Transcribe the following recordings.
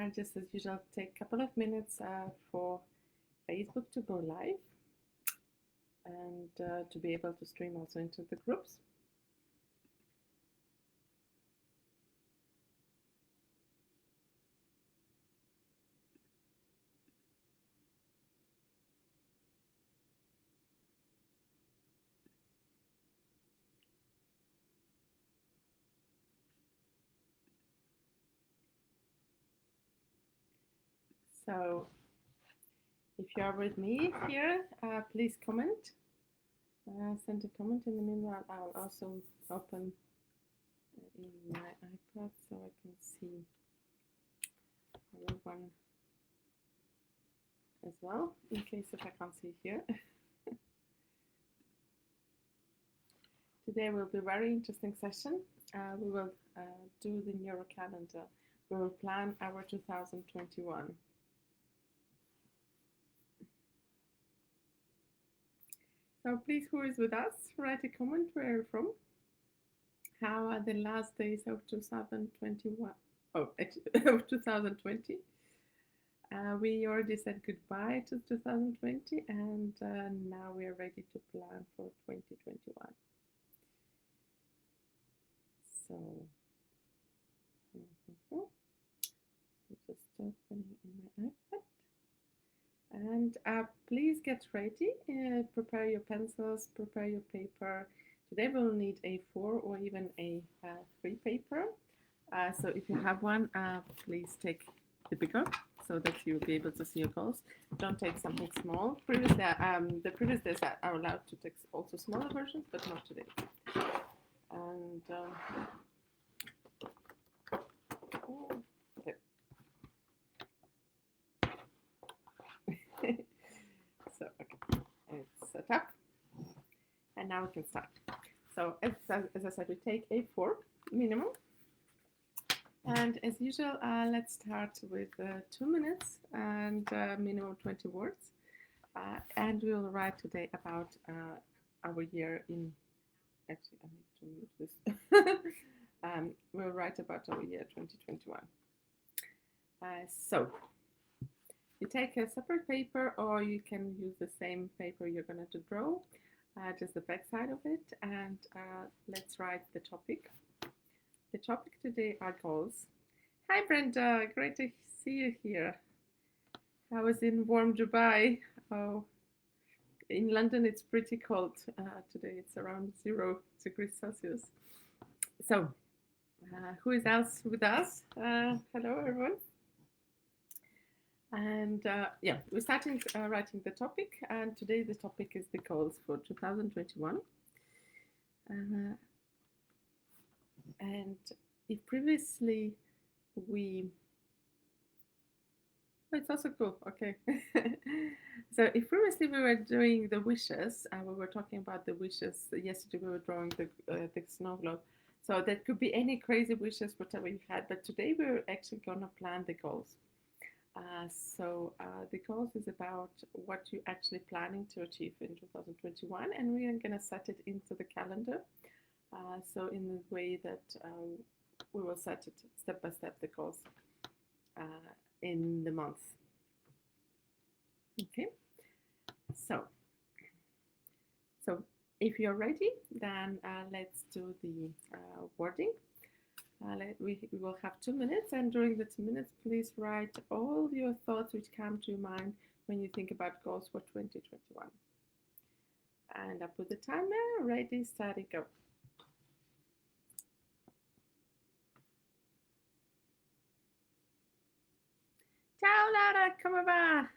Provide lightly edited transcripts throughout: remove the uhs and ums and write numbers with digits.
I just as usual take a couple of minutes for Facebook to go live and to be able to stream also into the groups. So if you are with me here, please comment. Send a comment. In the meanwhile, I'll also open in my iPad so I can see everyone as well, in case if I can't see here. Today will be a very interesting session. We will do the neuro calendar. We will plan our 2021. So please, who is with us, write a comment where you're from. How are the last days of 2021? Oh, of 2020. We already said goodbye to 2020, and now we are ready to plan for 2021. So, I'm just opening in my iPad. And please get ready, prepare your pencils, prepare your paper. Today we'll need A4 or even A3 paper. So if you have one, please take the bigger so that you'll be able to see your goals. Don't take something small. The previous days are allowed to take also smaller versions, but not today. And okay. So okay, it's set up, and now we can start. So as I said, we take A4 minimum, and as usual, let's start with 2 minutes and minimum 20 words, and we will write today about our year in. Actually, I need to move this. We'll write about our year 2021. So you take a separate paper, or you can use the same paper you're going to draw, just the back side of it, and let's write the topic. The topic today are goals. Hi Brenda, great to see you here. I was in warm Dubai. Oh, in London it's pretty cold today. It's around 0 degrees Celsius. So, who is else with us? Hello everyone. And yeah, we're starting writing the topic, and today the topic is the goals for 2021. And if previously it's also cool, okay. So if previously we were doing the wishes, we were talking about the wishes. Yesterday we were drawing the snow globe. So that could be any crazy wishes, whatever you had, but today we're actually gonna plan the goals. So the goals is about what you're actually planning to achieve in 2021, and we are going to set it into the calendar. So in the way that we will set it step by step, the goals in the month. Okay. So if you're ready, then let's do the wording. We will have 2 minutes, and during the 2 minutes, please write all your thoughts which come to your mind when you think about goals for 2021. And I put the timer, ready, steady, go. Ciao Lara, come va?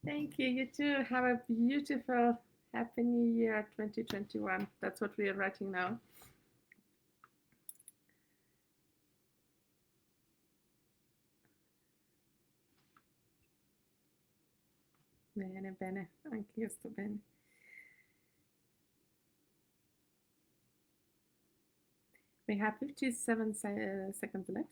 Thank you. You too. Have a beautiful, happy new year 2021. That's what we are writing now. Bene, bene, anch'io sto bene. We have 57 seconds left.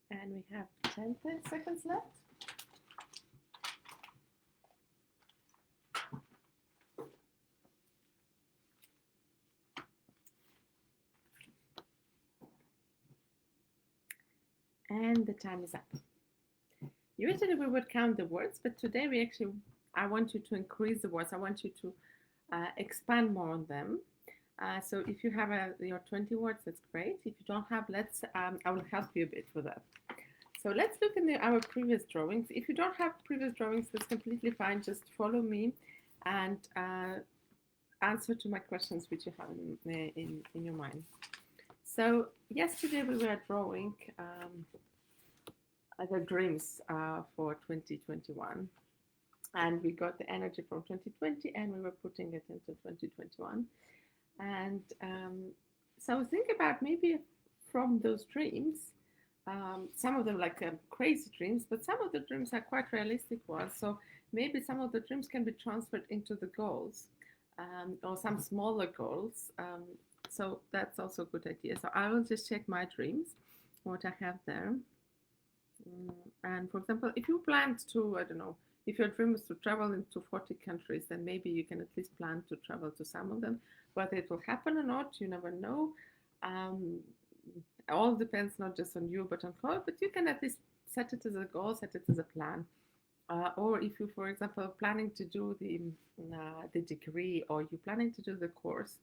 And we have 10 seconds left. And the time is up. Usually we would count the words, but today I want you to increase the words. I want you to expand more on them. So if you have your 20 words, that's great. If you don't have, I will help you a bit with that. So let's look in our previous drawings. If you don't have previous drawings, that's completely fine. Just follow me and answer to my questions which you have in your mind. So yesterday we were drawing the dreams for 2021. And we got the energy from 2020 and we were putting it into 2021. And so think about maybe from those dreams, some of them like crazy dreams, but some of the dreams are quite realistic ones. So maybe some of the dreams can be transferred into the goals or some smaller goals. So that's also a good idea. So I will just check my dreams, what I have there. And for example, if you planned to, I don't know, if your dream is to travel into 40 countries, then maybe you can at least plan to travel to some of them. Whether it will happen or not, you never know. All depends not just on you, but on God. But you can at least set it as a goal, set it as a plan. Or if you, for example, are planning to do the degree, or you're planning to do the course.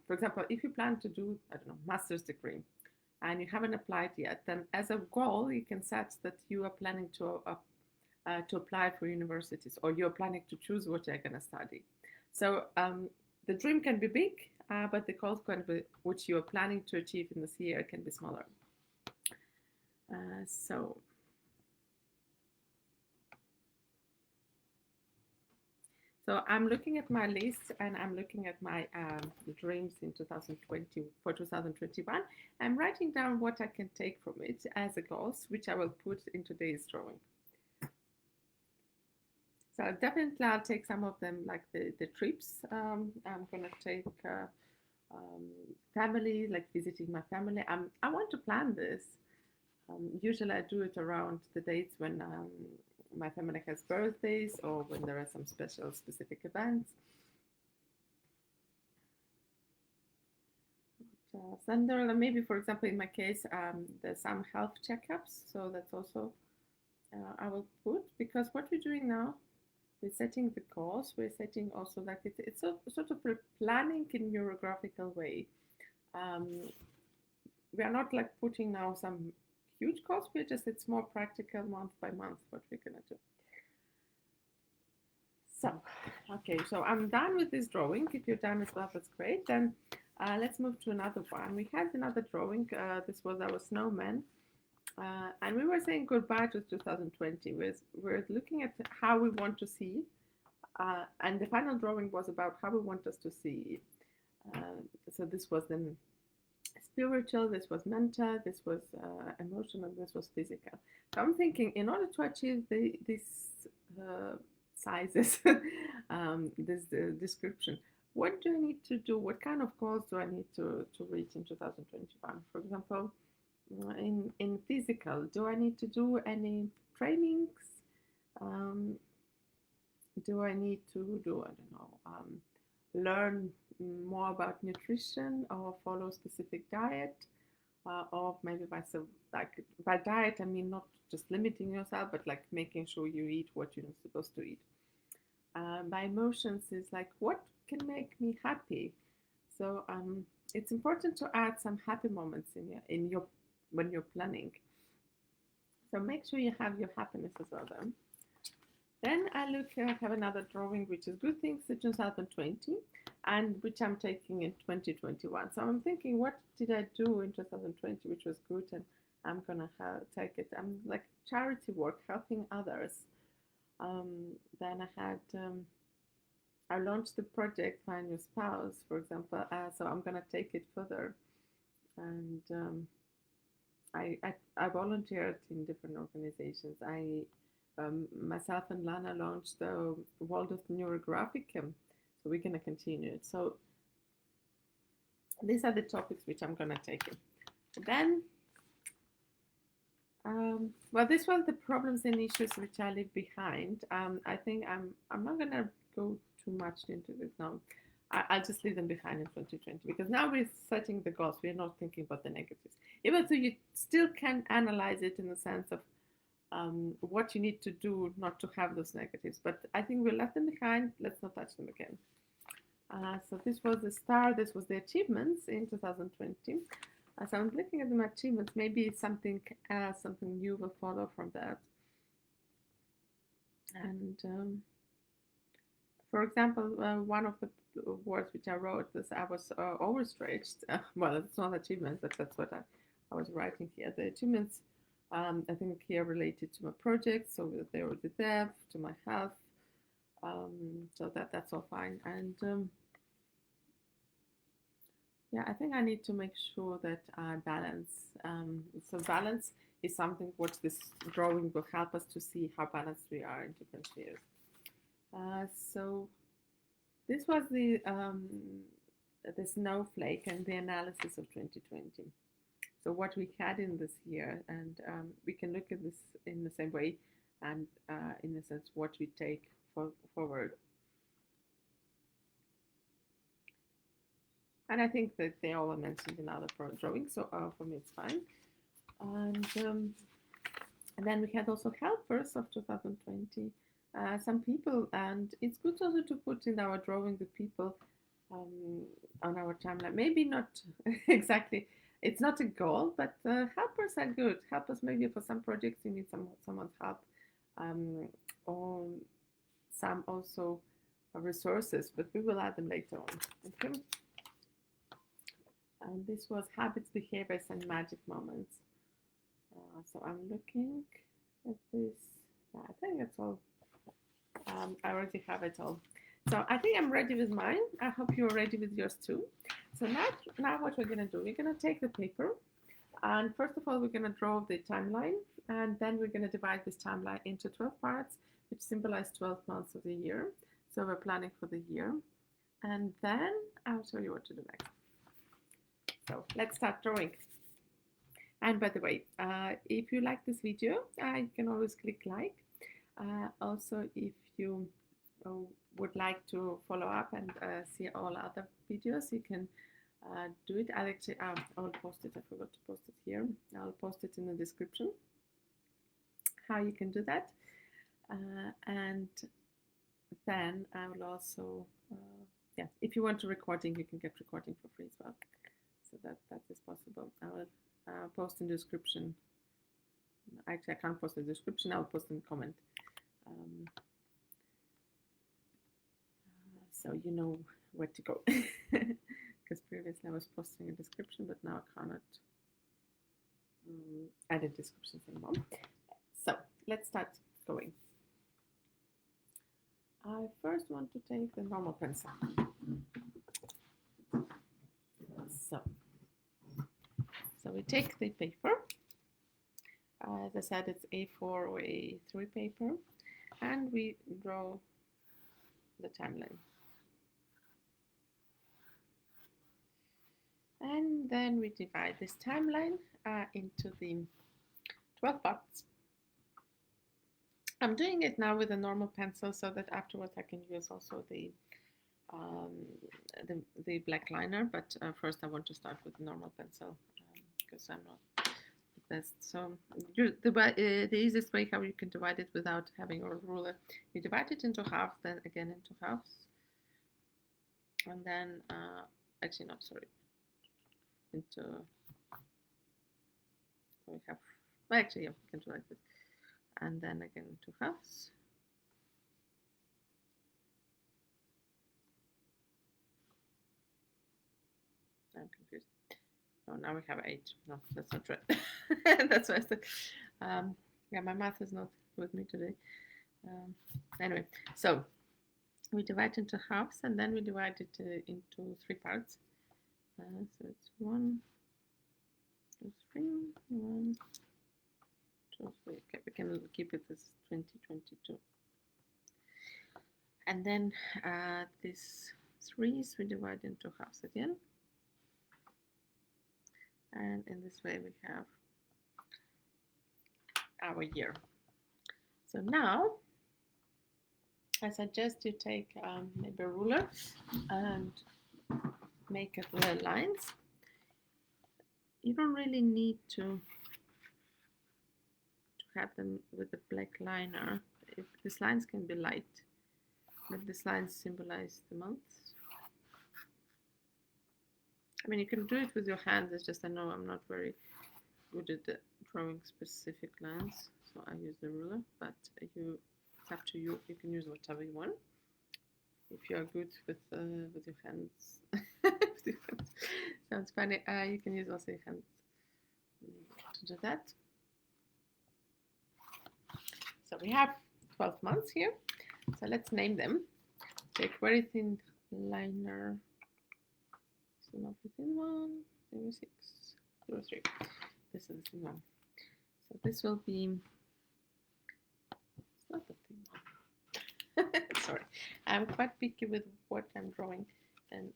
For example, if you plan to do, I don't know, master's degree, and you haven't applied yet, then as a goal, you can set that you are planning to apply for universities, or you're planning to choose what you're going to study. So the dream can be big, but the goals can be, which you are planning to achieve in this year, can be smaller. So I'm looking at my list and I'm looking at my dreams in 2020 for 2021. I'm writing down what I can take from it as a goals, which I will put in today's drawing. So definitely I'll take some of them, like the trips. I'm gonna take family, like visiting my family. I want to plan this. Usually I do it around the dates when my family has birthdays or when there are some specific events. Then there are maybe, for example, in my case, there's some health checkups. So that's also I will put, because what we're doing now, we're setting the goals. We're setting also like it's sort of planning in neurographical way. We are not like putting now some huge goals. We're just, it's more practical month by month what we're gonna do. So, okay, so I'm done with this drawing. If you're done as well, that's great. Then let's move to another one. We had another drawing. This was our snowman. And we were saying goodbye to 2020. We're looking at how we want to see. And the final drawing was about how we want us to see. So this was then spiritual, this was mental, this was emotional, this was physical. So I'm thinking, in order to achieve these sizes, this description, what do I need to do? What kind of goals do I need to reach in 2021? For example, in physical, do I need to do any trainings? Do I need to do, I don't know, learn more about nutrition or follow a specific diet? Or maybe by diet, I mean not just limiting yourself, but like making sure you eat what you're supposed to eat. By emotions is like what can make me happy. So it's important to add some happy moments in your when you're planning. So make sure you have your happiness as well then. Then I have another drawing which is good things in 2020 and which I'm taking in 2021. So I'm thinking, what did I do in 2020 which was good, and I'm gonna take it. I'm like charity work, helping others. Then I launched the project Find Your Spouse, for example. So I'm gonna take it further, and I volunteered in different organizations. I myself and Lana launched the World of Neurographic, so we're gonna continue it. So these are the topics which I'm gonna take in. Then, well, this was the problems and issues which I leave behind. I think I'm not gonna go too much into this now. I'll just leave them behind in 2020 because now we're setting the goals. We're not thinking about the negatives. Even so, you still can analyze it in the sense of what you need to do not to have those negatives. But I think we left them behind. Let's not touch them again. So this was the start. This was the achievements in 2020. So I'm looking at my achievements. Maybe something new will follow from that. And for example, one of the words which I wrote is I was overstretched. Well, it's not achievement, but that's what I was writing here. The achievements, I think here related to my project, so they were there, to my health, so that's all fine. And yeah, I think I need to make sure that I balance. So balance is something what this drawing will help us to see how balanced we are in different spheres. So this was the snowflake and the analysis of 2020. So what we had in this year, and we can look at this in the same way, and in a sense what we take forward. And I think that they all are mentioned in other drawings, so for me it's fine. And then we had also helpers of 2020. Some people, and it's good also to put in our drawing the people on our timeline. Maybe not exactly, it's not a goal, but helpers are good. Helpers, maybe for some projects you need someone's help, or some also resources, but we will add them later on. Okay. And this was habits, behaviors, and magic moments. So I'm looking at this. I think that's all. I already have it all. So I think I'm ready with mine. I hope you're ready with yours too. So now what we're going to do, we're going to take the paper. And first of all, we're going to draw the timeline. And then we're going to divide this timeline into 12 parts, which symbolize 12 months of the year. So we're planning for the year. And then I'll show you what to do next. So let's start drawing. And by the way, if you like this video, you can always click like. Also, if you would like to follow up and see all other videos, you can do it. I'll post it. I forgot to post it here. I'll post it in the description how you can do that. And then I will also, yeah, if you want a recording, you can get recording for free as well. So that is possible. I will post in the description. Actually, I can't post in the description. I'll post in the comment. So you know where to go. Because previously I was posting a description, but now I cannot edit descriptions anymore. So let's start going. I first want to take the normal pencil. So we take the paper. As I said, it's A4 or A3 paper, and we draw the timeline. And then we divide this timeline into the 12 parts. I'm doing it now with a normal pencil so that afterwards I can use also the black liner, but first I want to start with the normal pencil because I'm not the best. So the easiest way how you can divide it without having a ruler, you divide it into half, then again into halves, and then actually not sorry, into we have well, actually yeah, we can do like this, and then again into halves. I'm confused. Oh, now we have 8. No, that's not right. That's what I said. Yeah, my math is not with me today. Anyway, so we divide into halves, and then we divide it into 3 parts. So it's 1, 2, 3, 1, 2, 3. Okay, we can keep it as 2022. And then these 3s we divide into halves again. And in this way we have our year. So now I suggest you take maybe a ruler and make it little lines. You don't really need to have them with a black liner. If these lines can be light, but these lines symbolize the months. I mean, you can do it with your hands. It's just I know I'm not very good at drawing specific lines, so I use the ruler. But it's up to you. You can use whatever you want. If you are good with your hands, sounds funny. You can use also your hands to do that. So we have 12 months here. So let's name them. Take very thin liner. So not the thin one. 06, 03. This is the thin one. So this will be. It's not the thin one. Sorry, I'm quite picky with what I'm drawing. And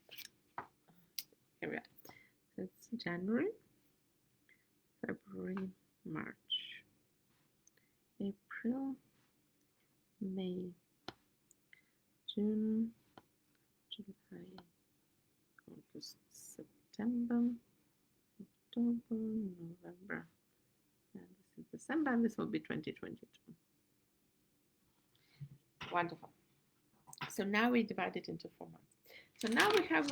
here we are. So it's January, February, March, April, May, June, July, August, September, October, November, and this is December, and this will be 2022. Wonderful. So now we divide it into 4 months. So now we have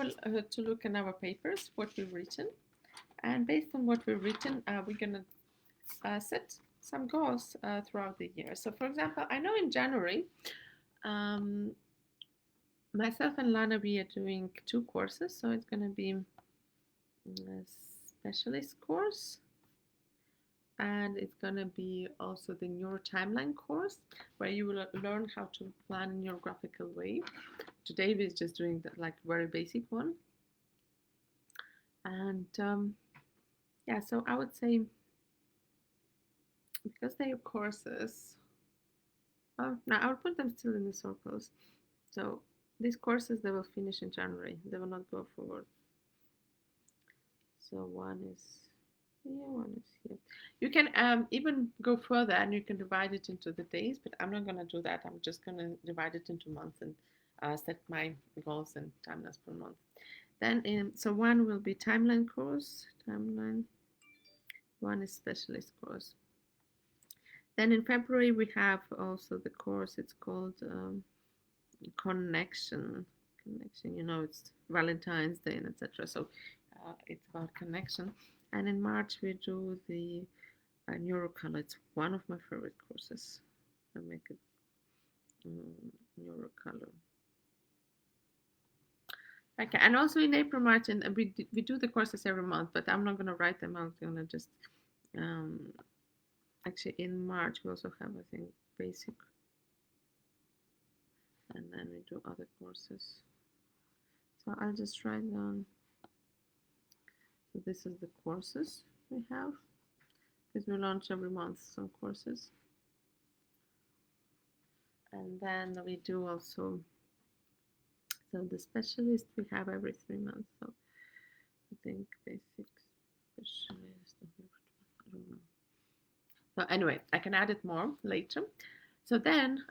to look in our papers what we've written, and based on what we've written, we're gonna set some goals throughout the year. So, for example, I know in January, myself and Lana, we are doing 2 courses. So it's going to be a specialist course, and it's going to be also the NeuroTimeline course, where you will learn how to plan in your graphical way. Today we're just doing the very basic one. And yeah, so I would say, because they are courses, now I'll put them still in the circles. So these courses, they will finish in January. They will not go forward. So one is here, one is here. You can even go further, and you can divide it into the days, but I'm not going to do that. I'm just going to divide it into months and set my goals and timelines per month. Then, so one will be timeline course, timeline. One is specialist course. Then in February we have also the course. It's called connection. You know, it's Valentine's Day and etc. So it's about connection. And in March we do the neurocolor. It's one of my favorite courses. I make it neurocolor. Okay, and also in April, March, and we do the courses every month, but I'm not going to write them out. I'm going to just actually in March we also have, I think, basic, and then we do other courses. So I'll just write down. So this is the courses we have, because we launch every month some courses, and then we do also. So the specialist we have every 3 months. So I think basic specialist. I don't know. So anyway, I can add it more later. So then,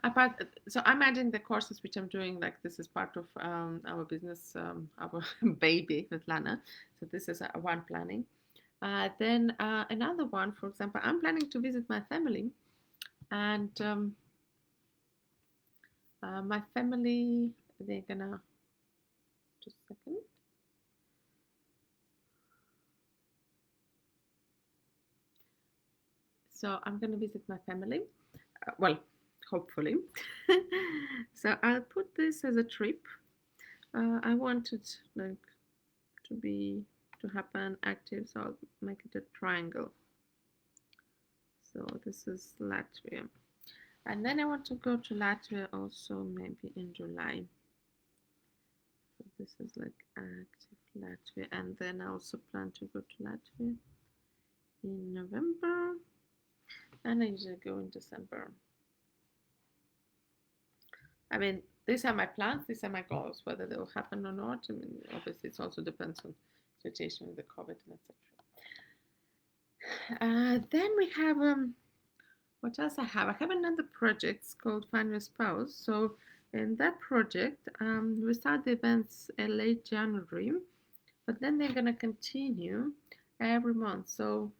so I'm adding the courses which I'm doing, like this is part of our business, our baby with Lana. So this is one planning. Then another one, for example, I'm planning to visit my family, and my family, they're gonna, just a second. So I'm gonna visit my family. Well, hopefully. So I'll put this as a trip. I want it like to be to happen active, so I'll make it a triangle. So this is Latvia. And then I want to go to Latvia also maybe in July. So this is like active Latvia. And then I also plan to go to Latvia in November. And I usually go in December. I mean, these are my plans, these are my goals. Whether they will happen or not, I mean, obviously it also depends on situation with the COVID and etc. Then we have what else I have? I have another project called Find Your Spouse. So in that project, we start the events in late January, but then they're gonna continue every month. So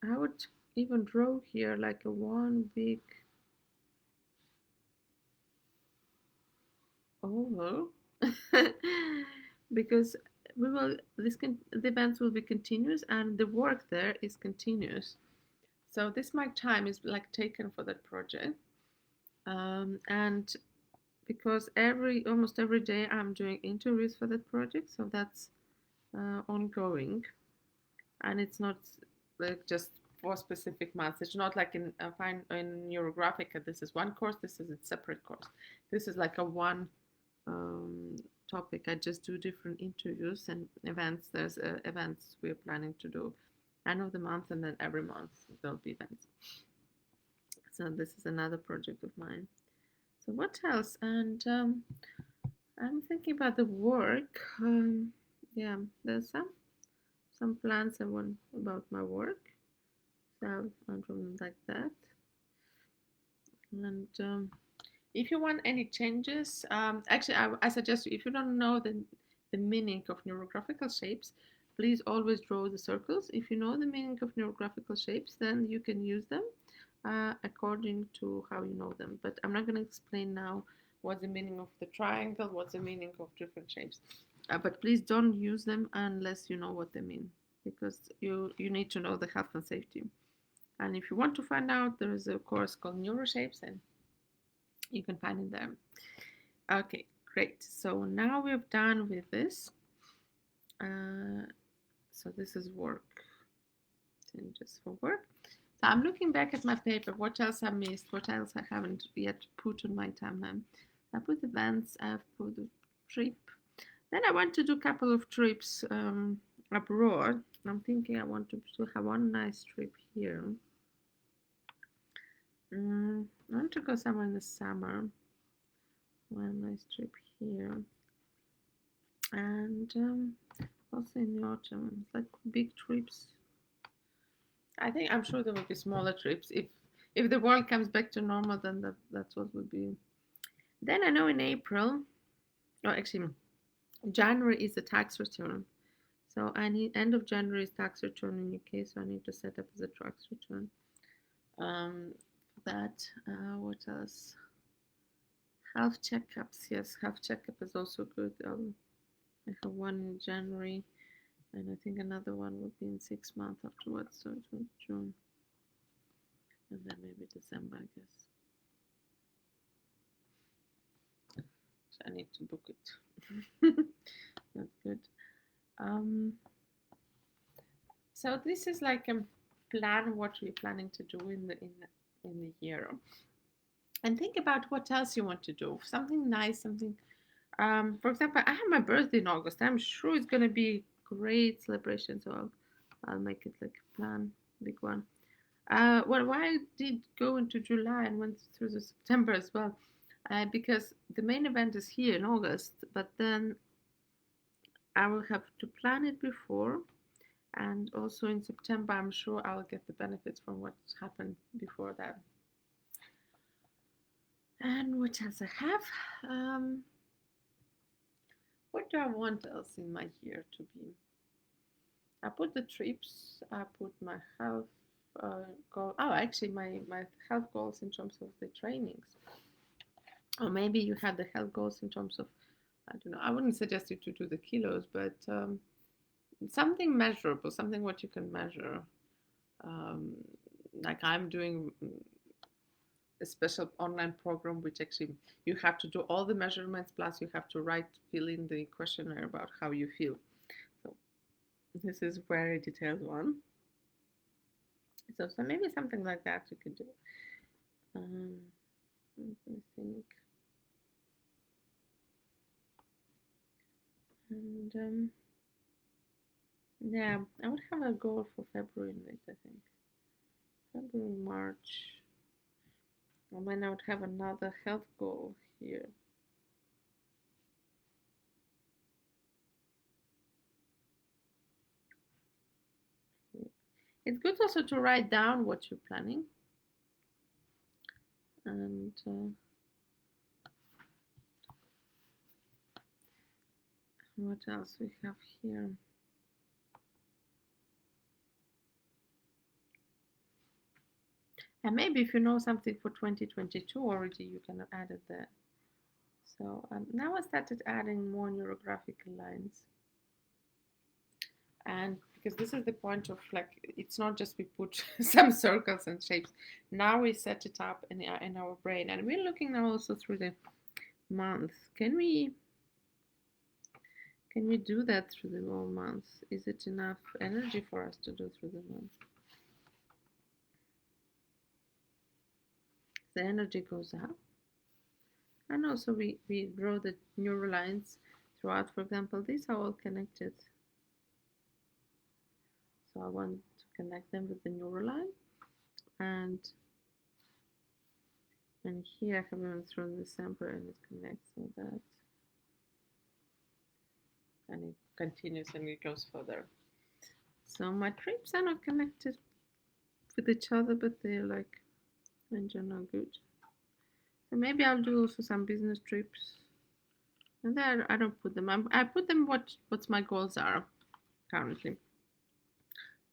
I would even draw here like a one big oval because the events will be continuous and the work there is continuous. So this my time is like taken for that project, and because almost every day I'm doing interviews for that project, so that's ongoing, and it's not like just for specific months. It's not like in Neurographica. This is one course. This is a separate course. This is like a one um, topic. I just do different interviews and events. There's events we're planning to do end of the month, and then every month there'll be events. So this is another project of mine. So what else? And I'm thinking about the work. Yeah, there's some plans I want about my work. So I'll draw them like that. And if you want any changes, actually, I suggest you, if you don't know the meaning of neurographical shapes, please always draw the circles. If you know the meaning of neurographical shapes, then you can use them according to how you know them. But I'm not going to explain now what's the meaning of the triangle, what's the meaning of different shapes. But please don't use them unless you know what they mean, because you need to know the health and safety. And if you want to find out, there is a course called Neuroshapes, and you can find it there. Okay, great. So now we're done with this. So this is work, changes for work. So I'm looking back at my paper. What else I missed? What else I haven't yet put on my timeline? I put events. I've put the trip. Then I want to do a couple of trips abroad. I'm thinking I want to have one nice trip here. I want to go somewhere in the summer. One nice trip here. And also in the autumn, like big trips. I'm sure there will be smaller trips. If the world comes back to normal, then that's what will be. Then I know in April, or actually January is the tax return. So I need end of January is tax return in UK, so I need to set up as a tax return. That what else? Health checkups. Yes, health checkup is also good. I have one in January, and I think another one will be in 6 months afterwards, so June, and then maybe December, I guess. So I need to book it. That's good. So this is like a plan what we're planning to do in the year, and think about what else you want to do. Something nice, something. For example, I have my birthday in August. I'm sure it's gonna be great celebration, so I'll make it like a plan, big one. Well, why I did go into July and went through the September as well, because the main event is here in August, but then I will have to plan it before, and also in September, I'm sure I'll get the benefits from what happened before that. And what else I have? What do I want else in my year to be? I put the trips, I put my health goal. Oh, actually, my health goals in terms of the trainings. Or maybe you have the health goals in terms of, I don't know, I wouldn't suggest you to do the kilos, but something measurable, something what you can measure. Like I'm doing a special online program which actually you have to do all the measurements plus you have to fill in the questionnaire about how you feel. So this is very detailed one. So maybe something like that you could do. Let me think. And yeah, I would have a goal for February in it, I think. February, March. And then I would have another health goal here. It's good also to write down what you're planning. And what else we have here? And maybe if you know something for 2022 already, you can add it there. So now I started adding more neurographical lines. And because this is the point of like, it's not just we put some circles and shapes. Now we set it up in our brain. And we're looking now also through the month. Can we do that through the whole month? Is it enough energy for us to do through the month? The energy goes up. And also we draw the neural lines throughout. For example, these are all connected. So I want to connect them with the neural line. And here I have even thrown the sample and it connects with that. And it continues and it goes further. So my trips are not connected with each other, but they're like in general good. So maybe I'll do also some business trips. And there I don't put them. I put them what my goals are currently.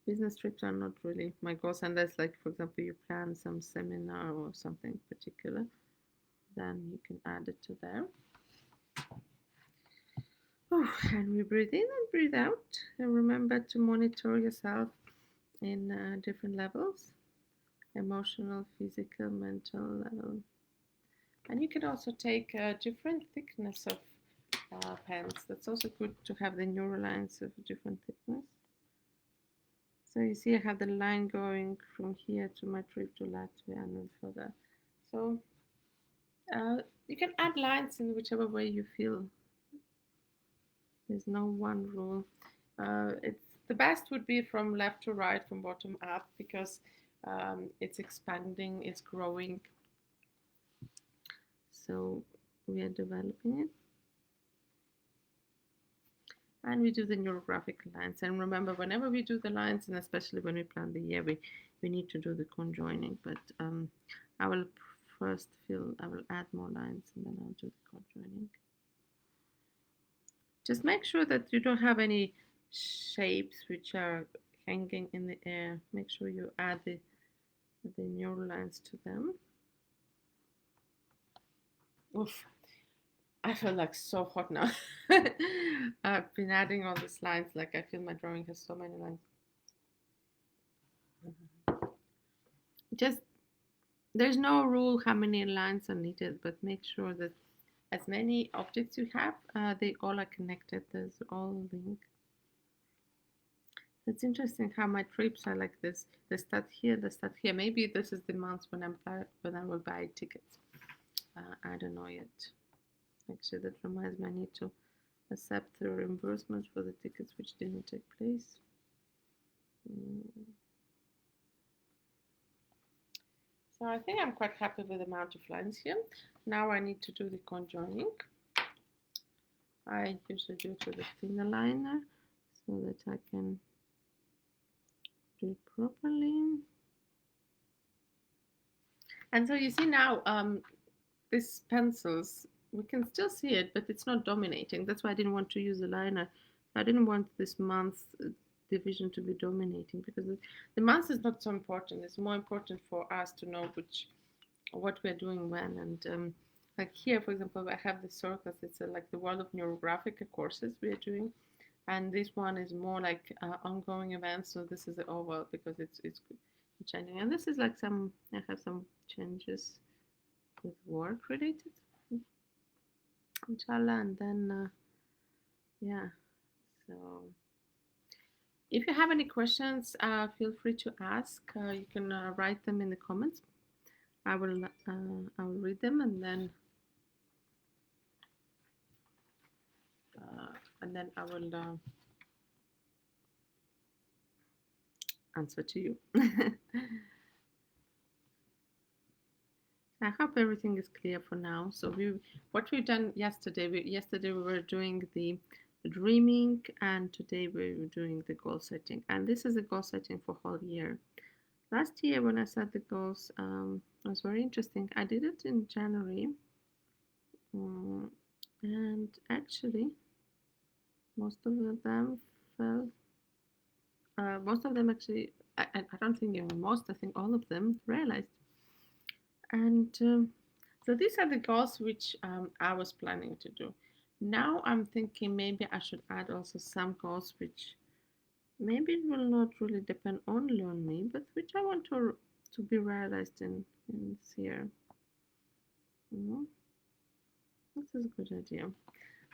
Business trips are not really my goals unless, like, for example, you plan some seminar or something particular. Then you can add it to there. Oh, and we breathe in and breathe out. And remember to monitor yourself in different levels: emotional, physical, mental level. And you can also take a different thickness of pens. That's also good to have the neural lines of different thickness. So you see I have the line going from here to my trip to Latvia and then further. So you can add lines in whichever way you feel. There's no one rule. The best would be from left to right, from bottom up, because it's expanding, it's growing. So we are developing it. And we do the neurographic lines. And remember, whenever we do the lines, and especially when we plan the year, we need to do the conjoining. But I will add more lines and then I'll do the conjoining. Just make sure that you don't have any shapes which are hanging in the air. Make sure you add the neural lines to them. Oof. I feel like so hot now. I've been adding all these lines, like I feel my drawing has so many lines. Just, there's no rule how many lines are needed, but make sure that as many objects you have, they all are connected. There's all linked. It's interesting how my trips are like this. They start here, they start here. Maybe this is the month when I will buy tickets. I don't know yet. Actually, that reminds me, I need to accept the reimbursement for the tickets which didn't take place. So I think I'm quite happy with the amount of lines here. Now I need to do the conjoining. I usually do it with a thinner liner so that I can do it properly. And so you see now, these pencils, we can still see it, but it's not dominating. That's why I didn't want to use a liner. I didn't want this month division to be dominating, because the month is not so important. It's more important for us to know what we're doing when. And like here, for example, I have the circles. It's like the world of neurographic courses we are doing, and this one is more like ongoing events. So this is the oval because it's changing, and this is like I have some changes with work related, inshallah, and then yeah. So if you have any questions, feel free to ask. You can write them in the comments. I will read them, and then I will answer to you. I hope everything is clear for now. So what we've done yesterday. Yesterday we were doing the dreaming, and today we were doing the goal setting. And this is the goal setting for whole year. Last year when I set the goals, it was very interesting. I did it in January, and actually most of them fell. Most of them actually, I don't think even most, I think all of them realized. And so these are the goals which I was planning to do. Now I'm thinking maybe I should add also some goals which maybe it will not really depend only on me, but which I want to be realized in this year. This is a good idea.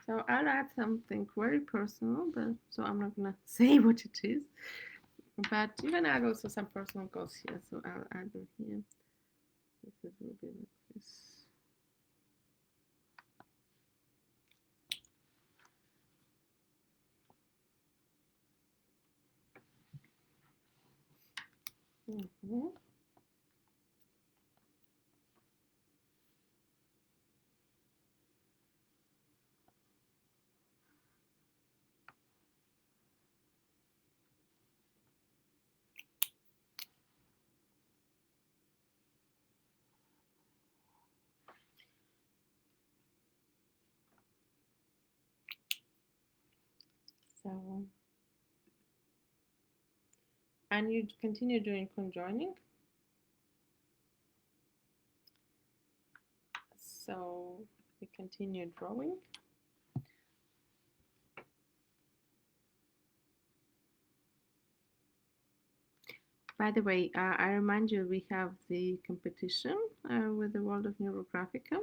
So I'll add something very personal, but so I'm not gonna say what it is. But you can add also some personal goals here, so I'll add them here. This will be like this. Mm-hmm. So, and you continue doing conjoining. So we continue drawing. By the way, I remind you we have the competition with the World of Neurographica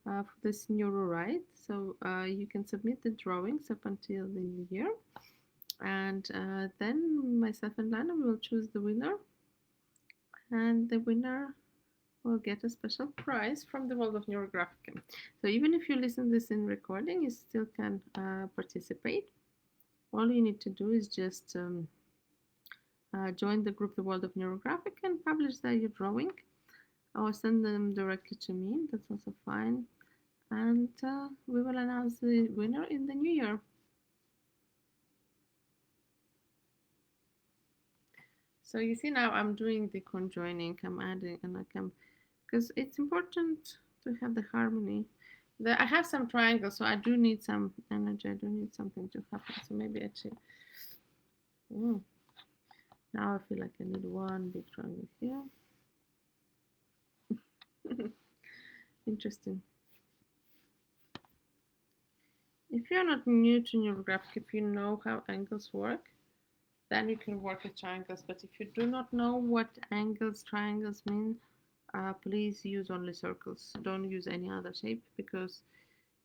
for this NeuroRide. So you can submit the drawings up until the new year. And then myself and Lana will choose the winner. And the winner will get a special prize from the World of Neurographica. So even if you listen to this in recording, you still can participate. All you need to do is just join the group The World of Neurographica and publish there your drawing, or send them directly to me. That's also fine. And we will announce the winner in the new year. So you see now I'm doing the conjoining, I'm adding, and I can, because it's important to have the harmony. I have some triangles, so I do need some energy, I do need something to happen. So maybe actually, now I feel like I need one big triangle here. Interesting. If you're not new to neurographic, if you know how angles work, then you can work with triangles. But if you do not know what angles, triangles mean, please use only circles. Don't use any other shape, because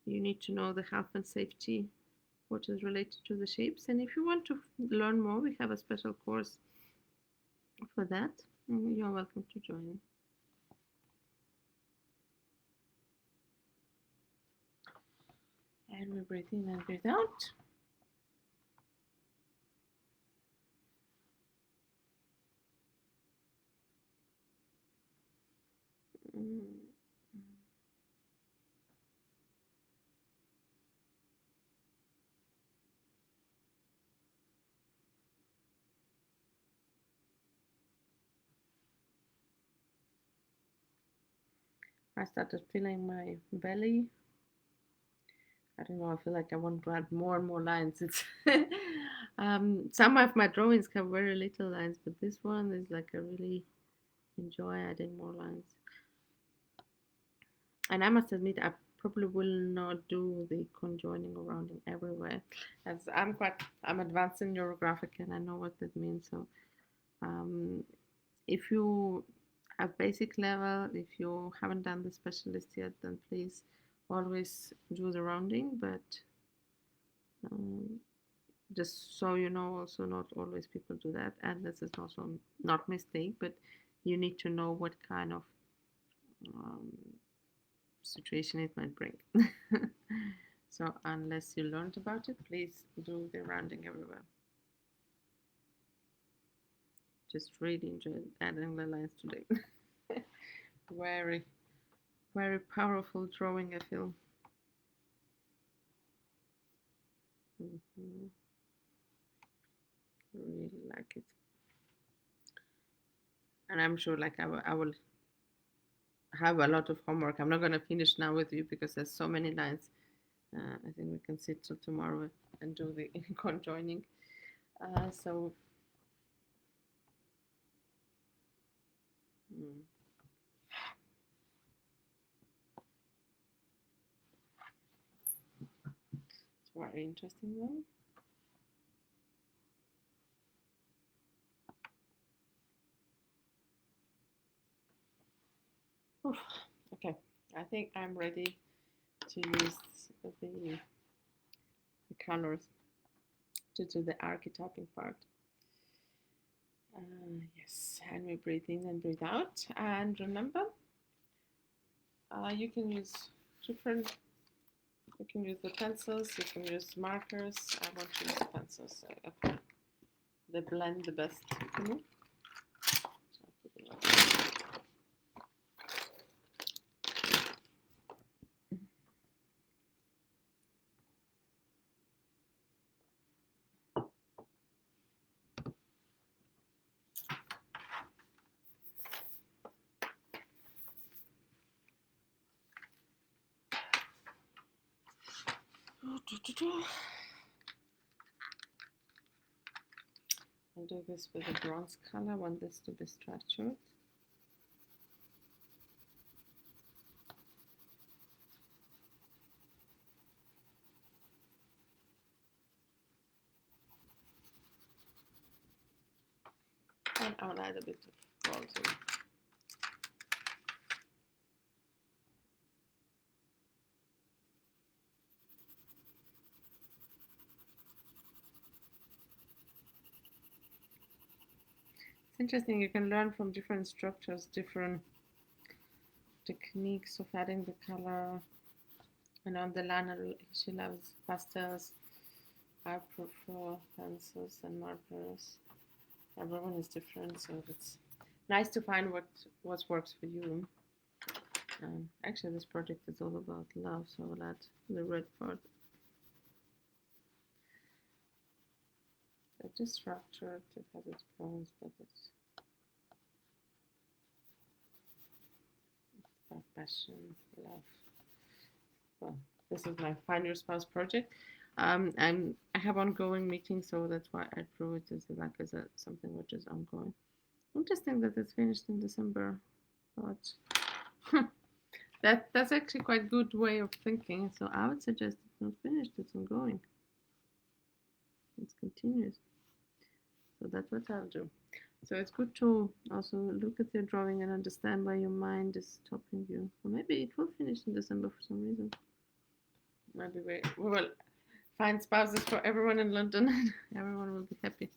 you need to know the health and safety, what is related to the shapes. And if you want to learn more, we have a special course for that. You're welcome to join. And we breathe in and breathe out. I started feeling my belly. I don't know, I feel like I want to add more and more lines. It's Some of my drawings have very little lines, but this one is like I really enjoy adding more lines. And I must admit, I probably will not do the conjoining or rounding everywhere, as I'm advanced in neurographic and I know what that means. So um, if you at basic level, if you haven't done the specialist yet, then please always do the rounding. But um, just so you know, also not always people do that, and this is also not mistake, but you need to know what kind of um, situation it might bring. So unless you learned about it, please do the rounding everywhere. Just really enjoyed adding the lines today. Very, very powerful drawing, I feel. Really like it. And I'm sure like I will have a lot of homework. I'm not going to finish now with you because there's so many lines. I think we can sit till tomorrow and do the conjoining. So it's a very interesting one. Oof. Okay, I think I'm ready to use the colors to do the archetyping part. Yes, and we breathe in and breathe out. And remember, you can use different, you can use the pencils, you can use markers. I want to use the pencils, so okay. They blend the best for me. I'll do this with a bronze color. I want this to be structured. And I'll add a bit of gold in. It's interesting, you can learn from different structures, different techniques of adding the color. And on the Lana, she loves pastels. I prefer pencils and markers. Everyone is different, so it's nice to find what works for you. Actually, this project is all about love, so I'll add the red part. It's just structured, it has its pros, but it's about passion, love. Well, this is my Find Your Spouse project. And I have ongoing meetings, so that's why I drew it as something which is ongoing. Interesting that it's finished in December, but that's actually quite a good way of thinking. So I would suggest it's not finished, it's ongoing. It's continuous. So that's what I'll do. So it's good to also look at your drawing and understand why your mind is stopping you. Or maybe it will finish in December for some reason. Maybe we will find spouses for everyone in London and everyone will be happy.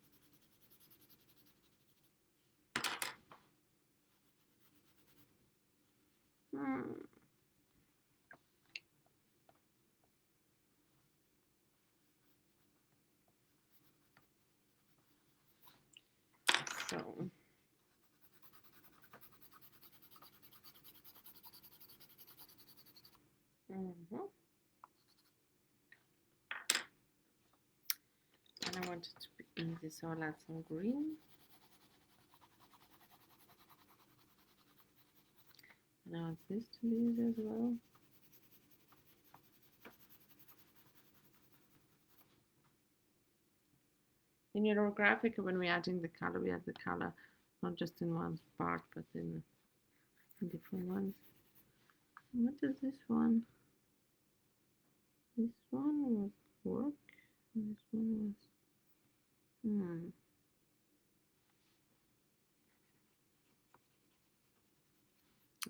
So and I want it to be easy, so I'll add some green. And I want this to be easy as well. In neurographic, when we're adding the color, we add the color not just in one part, but in different ones. What is this one? This one was work, and this one was,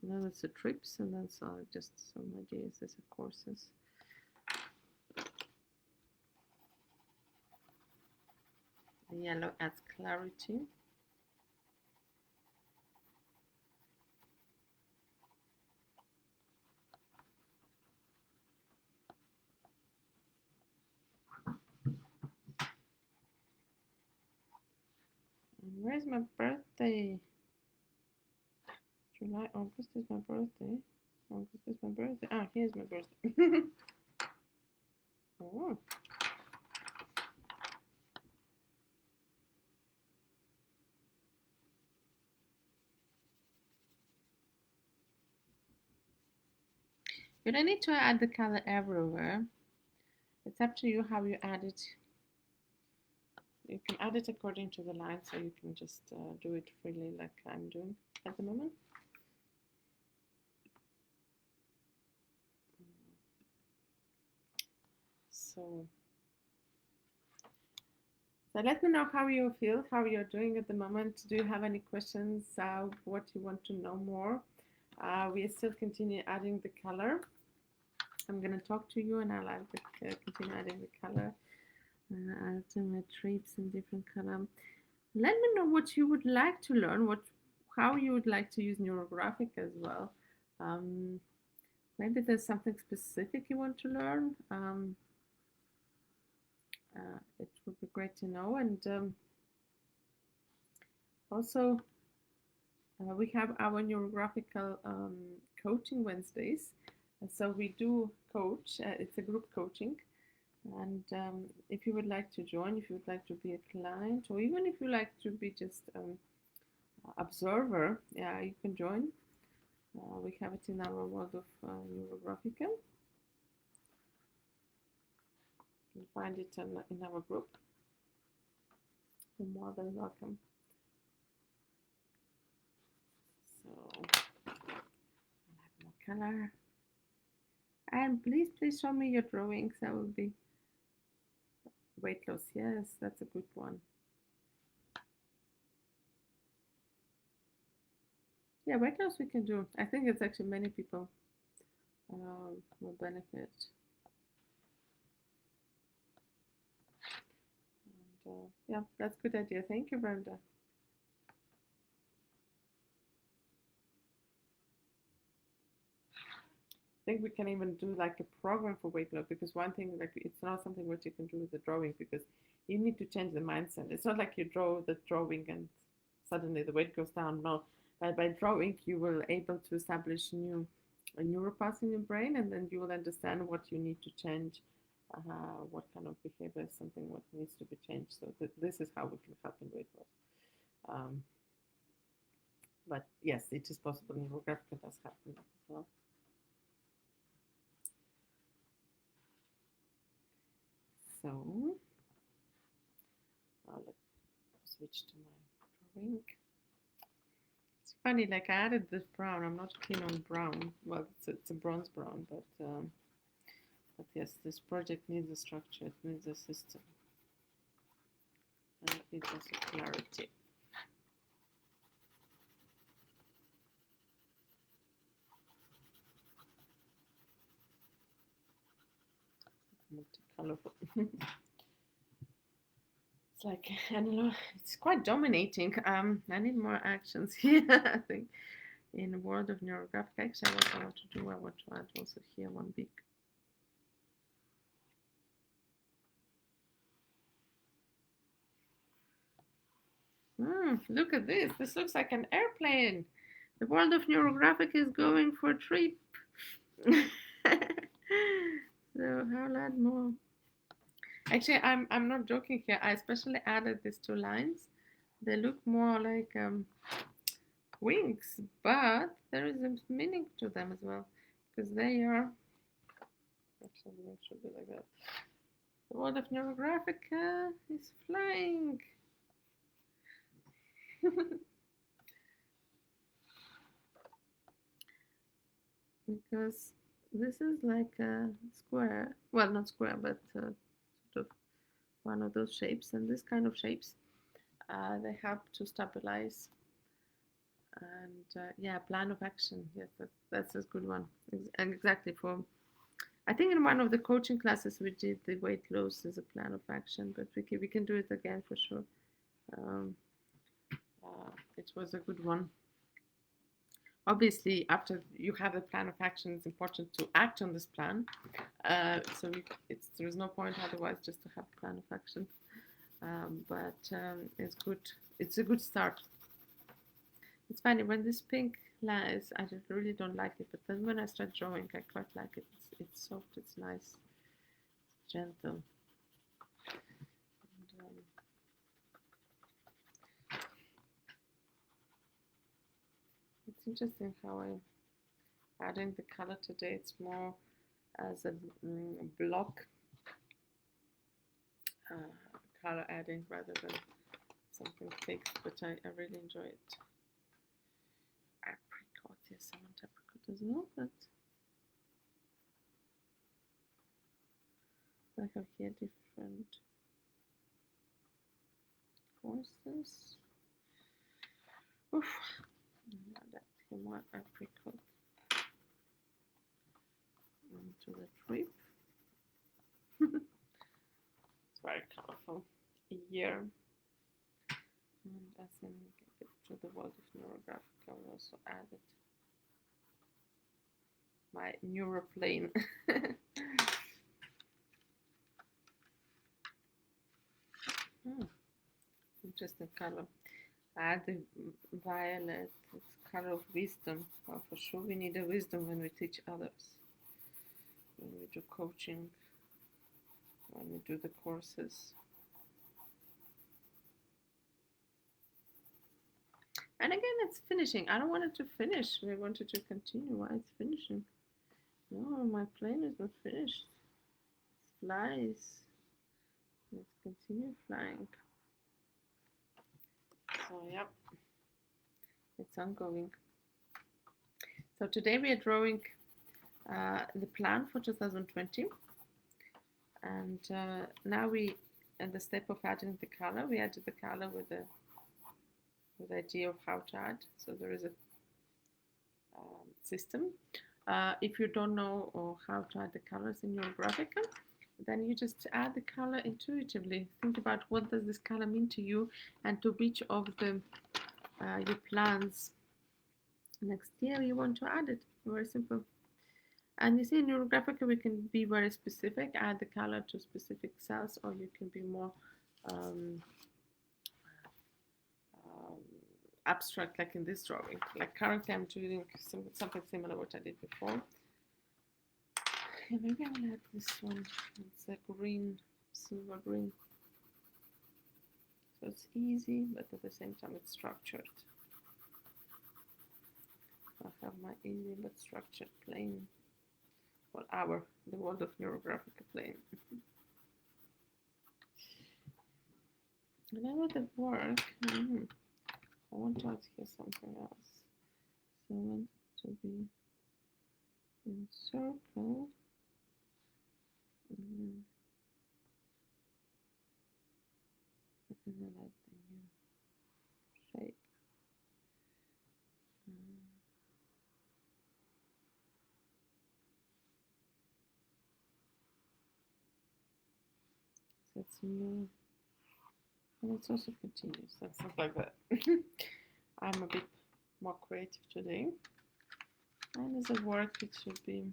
and then it's the trips, and then just some ideas as a courses. The yellow adds clarity. And where's my birthday? July, August is my birthday. August is my birthday. Ah, here's my birthday. Oh. You don't need to add the color everywhere. It's up to you how you add it. You can add it according to the line, so you can just do it freely like I'm doing at the moment. So let me know how you feel, how you're doing at the moment. Do you have any questions? What you want to know more? We still continue adding the color. I'm going to talk to you, and I'll continue adding the color. Adding the trips in different color. Let me know what you would like to learn, how you would like to use neurographic as well. Maybe there's something specific you want to learn. It would be great to know. And also, we have our neurographical coaching Wednesdays. So we do coach. It's a group coaching. And if you would like to join, if you would like to be a client, or even if you like to be just observer, yeah, you can join. We have it in our world of neurographica. You can find it in our group. You're more than welcome. So, I'll add more color. And please show me your drawings. That would be weight loss. Yes, that's a good one. Yeah, weight loss we can do. I think it's actually many people will benefit. And yeah, that's a good idea. Thank you, Brenda. I think we can even do like a program for weight loss, because one thing, like, it's not something what you can do with the drawing, because you need to change the mindset. It's not like you draw the drawing and suddenly the weight goes down. No, by drawing you will able to establish new neuropaths in your brain, and then you will understand what you need to change, what kind of behavior is something what needs to be changed. So this is how we can help in weight loss. But yes, it is possible. Neurographic does happen as well. So I'll switch to my drawing. It's funny, like I added this brown. I'm not keen on brown. Well, it's a bronze brown, but yes, this project needs a structure. It needs a system. And it needs also clarity. Multicolorful. It's like, I don't know, it's quite dominating. I need more actions here, I think. In the world of neurographic, actually, what I want to do, I want to add also here one big. Look at this. This looks like an airplane. The world of neurographic is going for a trip. So I'll add more. Actually, I'm not joking here. I especially added these two lines. They look more like wings, but there is a meaning to them as well, because they are. Actually, it should be like that. The world of Neurographica is flying. Because this is like a square, well, not square, but sort of one of those shapes, and this kind of shapes, they help to stabilize. And yeah, plan of action, yes, that's a good one. Exactly. For, I think in one of the coaching classes we did the weight loss as a plan of action, but we can do it again for sure. um, it was a good one. Obviously, after you have a plan of action, it's important to act on this plan. So there is no point otherwise just to have a plan of action. But it's good. It's a good start. It's funny when this pink lies. I really don't like it, but then when I start drawing, I quite like it. It's soft. It's nice. It's gentle. And, it's interesting how I'm adding the color today. It's more as a block color adding rather than something fixed, but I really enjoy it. Apricot, yes, I want apricot as well, but I have here different courses. Oof, now that more apricot into the trip. It's very colorful. Here, and as in to the world of Neurographic, I will also add it. My neuroplane. Interesting color. Add the violet. It's color of wisdom. Well, for sure we need a wisdom when we teach others, when we do coaching, when we do the courses. And again, it's finishing. I don't want it to finish. We wanted to continue. Why it's finishing? No, my plane is not finished. It flies. Let's continue flying. So, yep, it's ongoing. So today we are drawing the plan for 2020. And now we, in the step of adding the color, we added the color with the idea of how to add. So there is a system. If you don't know or how to add the colors in your Graphica, then you just add the color intuitively. Think about what does this color mean to you, and to which of the your plans next year you want to add it. Very simple. And you see, in NeuroGraphica we can be very specific, add the color to specific cells, or you can be more abstract, like in this drawing. Like currently I'm doing something similar what I did before. Yeah, maybe I will add this one. It's a green, silver green. So it's easy, but at the same time it's structured. I have my easy but structured plane. Well, the world of Neurographica plane. And I let it work. I want to add here something else. So I want it to be in circle. And then add the new shape. So it's new, and it's also continuous and stuff like that. I'm a bit more creative today, and as a work it should be,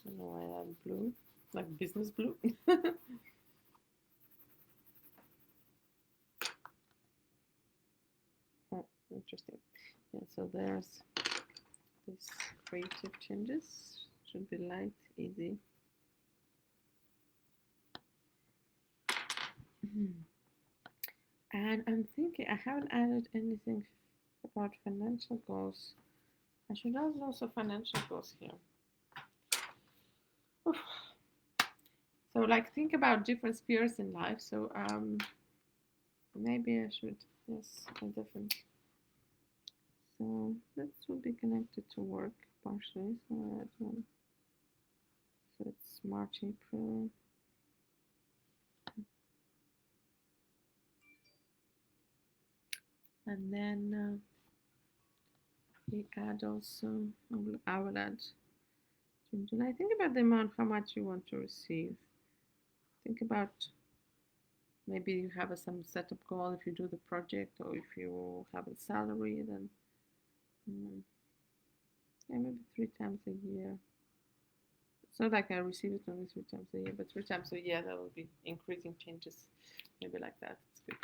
I don't know why I'm blue, like business blue. Oh, interesting. Yeah, so there's these creative changes. Should be light, easy. And I'm thinking, I haven't added anything about financial goals. I should add also financial goals here. So like think about different spheres in life. So maybe I should, yes, a different. So this will be connected to work partially. So that one. So it's March, April. And then we add also, I will add June, July. Think about the amount, how much you want to receive. Think about maybe you have some setup goal if you do the project, or if you have a salary, then yeah, maybe 3 times a year. It's not like I receive it only 3 times a year, but 3 times a year that will be increasing changes, maybe like that. It's good.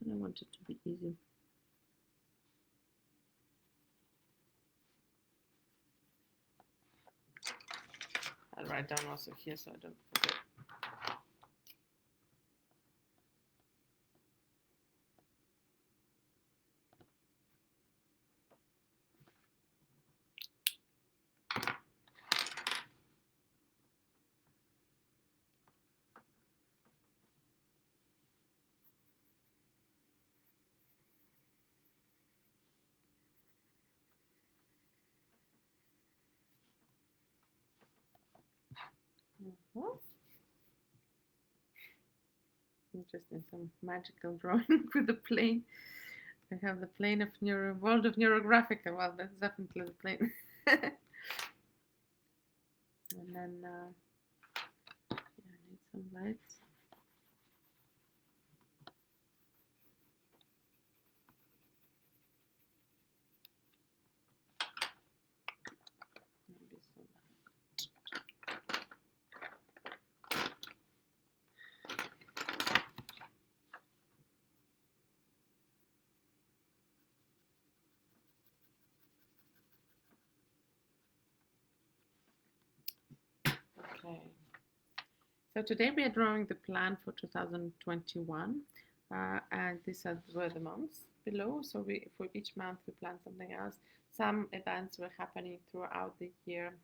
And I want it to be easy. I'll write down also here so I don't forget. Interesting, some magical drawing with the plane. I have the plane of world of neurographica. Well, that's definitely the plane. And then yeah, I need some lights. Maybe some. Okay. So today we are drawing the plan for 2021, and these were the months below. So for each month we plan something else. Some events were happening throughout the year,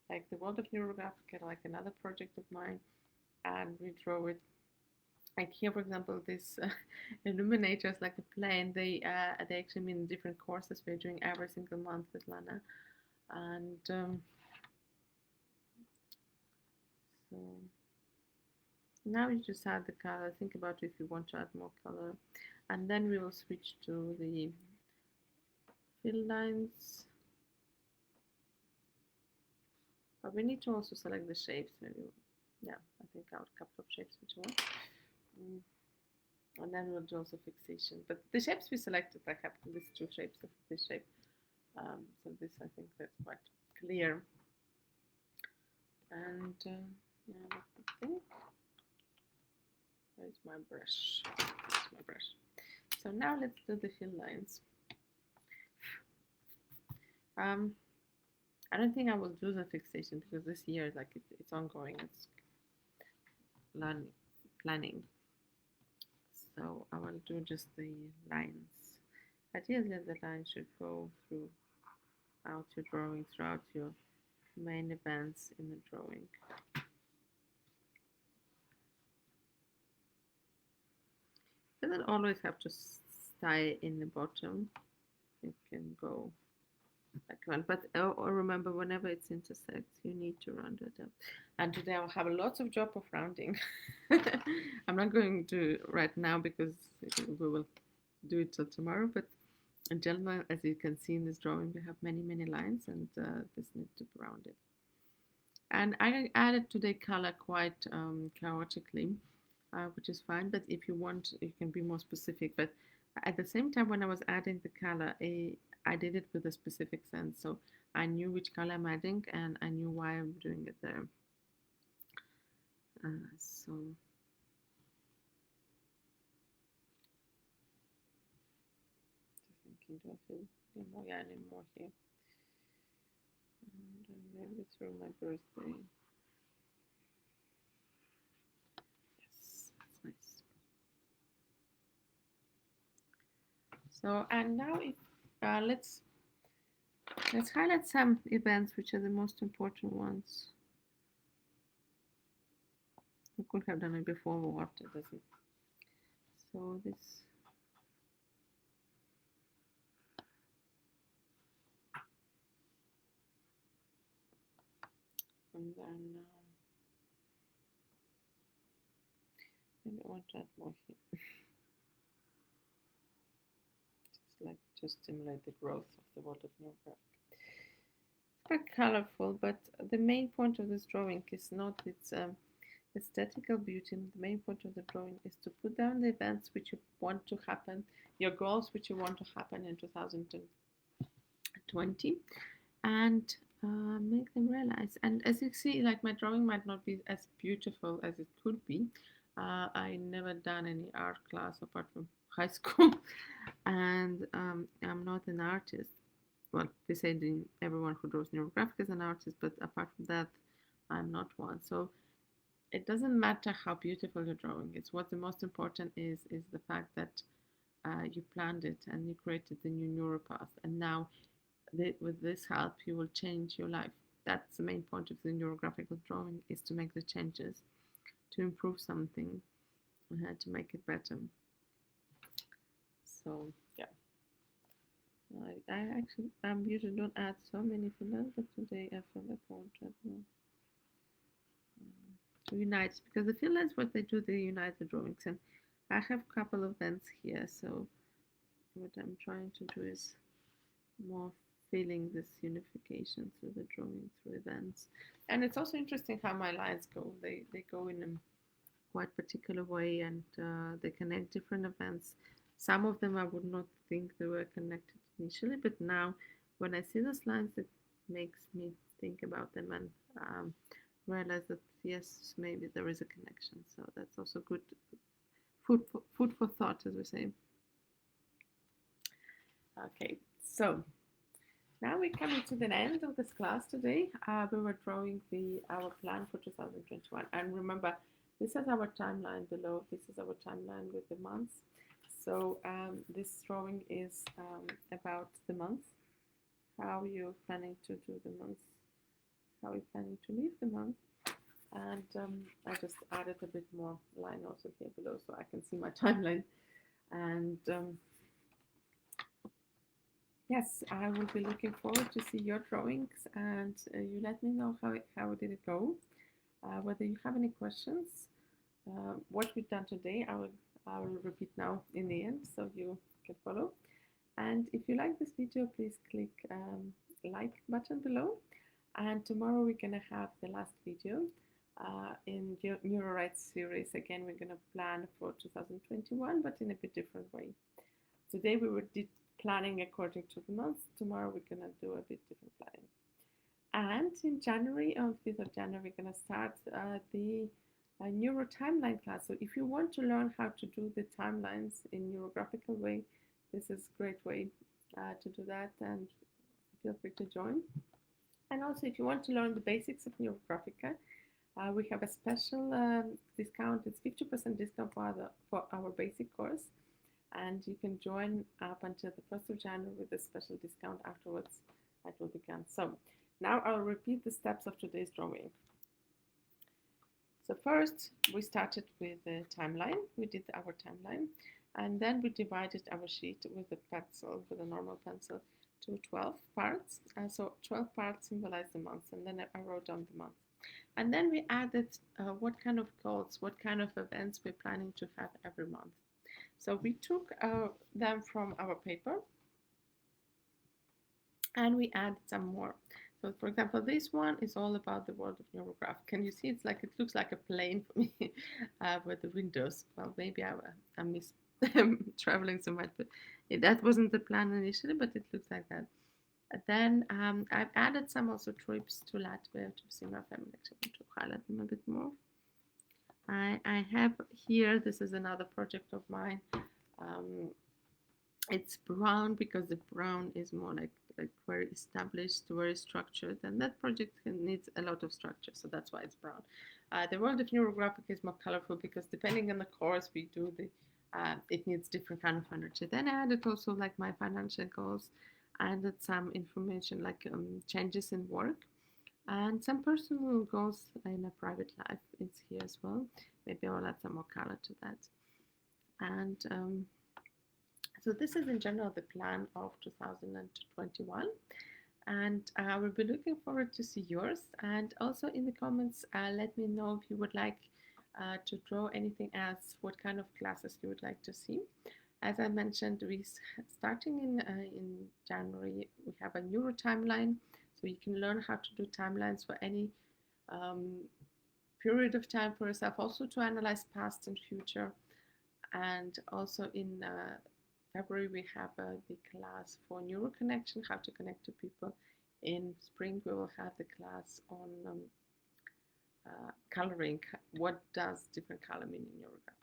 like the World of Neurographica, like another project of mine, and we draw it. Like here, for example, this illuminators, like a plane, they actually mean different courses we're doing every single month with Lana, and so. Now you just add the color. Think about if you want to add more color. And then we will switch to the fill lines. But we need to also select the shapes. Maybe, yeah, I think I have a couple of shapes which I want. And then we'll do also fixation. But the shapes we selected, I have these 2 shapes of this shape. So this, I think that's quite clear. And yeah, let me think. Where's my brush? Here's my brush. So now let's do the fill lines. I don't think I will do the fixation because this year is like it's ongoing. It's planning. So I will do just the lines. Ideally, the lines should go throughout your drawing, throughout your main events in the drawing. Doesn't always have to stay in the bottom. It can go like one, but remember, whenever it's intersects, you need to round it up. And today I'll have lots of job of rounding. I'm not going to right now because we will do it till tomorrow. But in general, as you can see in this drawing, we have many lines, and this needs to be rounded. And I added today color quite chaotically, which is fine. But if you want, you can be more specific. But at the same time, when I was adding the color, I did it with a specific sense. So I knew which color I'm adding, and I knew why I'm doing it there. So just thinking, do I feel more? Yeah, I need more here. And maybe through my birthday. Yes, that's nice. So, and now if let's highlight some events which are the most important ones. We could have done it before, but what it doesn't. So this. And then maybe I want to add more here. Just like to stimulate the growth of the world of neurographic. It's quite colorful, but the main point of this drawing is not its aesthetical beauty. The main point of the drawing is to put down the events which you want to happen, your goals which you want to happen in 2020, and make them realize. And as you see, like my drawing might not be as beautiful as it could be. I never done any art class apart from high school, and I'm not an artist. Well, they say everyone who draws neurographic is an artist, but apart from that, I'm not one. So it doesn't matter how beautiful your drawing is. What the most important is the fact that you planned it and you created the new neural path, and now with this help, you will change your life. That's the main point of the neurographical drawing, is to make the changes, to improve something, to make it better. So yeah, I actually usually don't add so many fillers, but today I feel like I want to add more to unite, because the fillers, what they do, they unite the drawings, and I have a couple of events here. So what I'm trying to do is more feeling this unification through the drawing, through events. And it's also interesting how my lines go. They go in a quite particular way, and they connect different events. Some of them I would not think they were connected initially, but now when I see those lines, it makes me think about them and realize that yes, maybe there is a connection. So that's also good food for thought, as we say. Okay, so now we're coming to the end of this class today. We were drawing our plan for 2021. And remember, this is our timeline below. This is our timeline with the months. So this drawing is about the month, how you're planning to do the month, how you're planning to leave the month. And I just added a bit more line also here below so I can see my timeline. And yes, I will be looking forward to see your drawings, and you let me know how did it go, whether you have any questions. What we've done today, I will repeat now in the end so you can follow. And if you like this video, please click like button below. And tomorrow we're gonna have the last video in NeuroRights series. Again, we're gonna plan for 2021, but in a bit different way. Today we did planning according to the months. Tomorrow we're gonna do a bit different planning. And in January, on 5th of January, we're gonna start the NeuroTimeline class. So if you want to learn how to do the timelines in neurographical way, this is a great way to do that, and feel free to join. And also, if you want to learn the basics of neurographica, we have a special discount. It's 50% discount for our basic course, and you can join up until the 1st of January with a special discount. Afterwards, it will begin. So now I'll repeat the steps of today's drawing. So first, we started with the timeline. We did our timeline, and then we divided our sheet with a pencil, with a normal pencil, to 12 parts. So 12 parts symbolize the months, and then I wrote down the month. And then we added what kind of goals, what kind of events we're planning to have every month. So we took them from our paper, and we added some more. So for example, this one is all about the world of neurographic. Can you see? It looks like a plane for me with the windows. Well, maybe I miss traveling so much, but that wasn't the plan initially, but it looks like that. And then I've added some also trips to Latvia to see my family. Actually, I want to highlight them a bit more. I have here, this is another project of mine. It's brown because the brown is more like like very established, very structured, and that project needs a lot of structure, so that's why it's brown. The world of neurographic is more colorful because depending on the course we do, it needs different kind of energy. Then I added also like my financial goals, and some information like changes in work, and some personal goals in a private life is here as well. Maybe I'll add some more color to that. And so this is in general the plan of 2021. And I will be looking forward to see yours. And also in the comments, let me know if you would like to draw anything else, what kind of classes you would like to see. As I mentioned, we starting in January, we have a NeuroTimeline, so you can learn how to do timelines for any period of time for yourself, also to analyze past and future. And also in February, we have the class for neuroconnection, how to connect to people. In spring, we will have the class on coloring. What does different color mean in neurographic?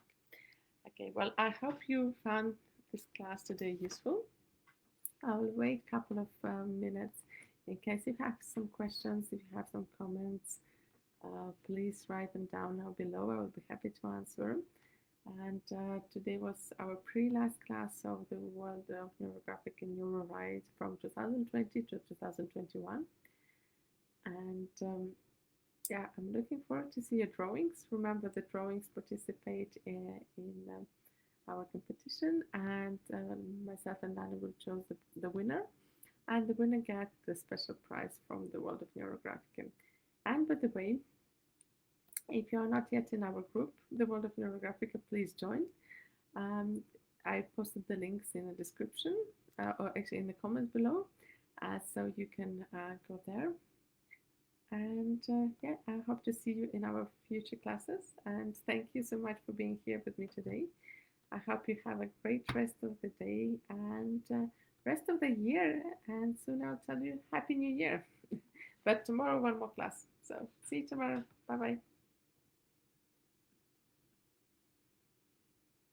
Okay, well, I hope you found this class today useful. I'll wait a couple of minutes in case you have some questions, if you have some comments, please write them down now below. I will be happy to answer. And today was our pre-last class of the world of neurographic and neurowrite from 2020 to 2021. And yeah, I'm looking forward to see your drawings. Remember, the drawings participate in our competition, and myself and Dana will choose the winner. And the winner gets the special prize from the world of neurographic. And by the way, if you are not yet in our group, the World of Neurographic, please join. I posted the links in the description, or actually in the comments below, so you can go there. And yeah, I hope to see you in our future classes. And thank you so much for being here with me today. I hope you have a great rest of the day and rest of the year. And soon I'll tell you Happy New Year. But tomorrow, one more class. So see you tomorrow. Bye-bye.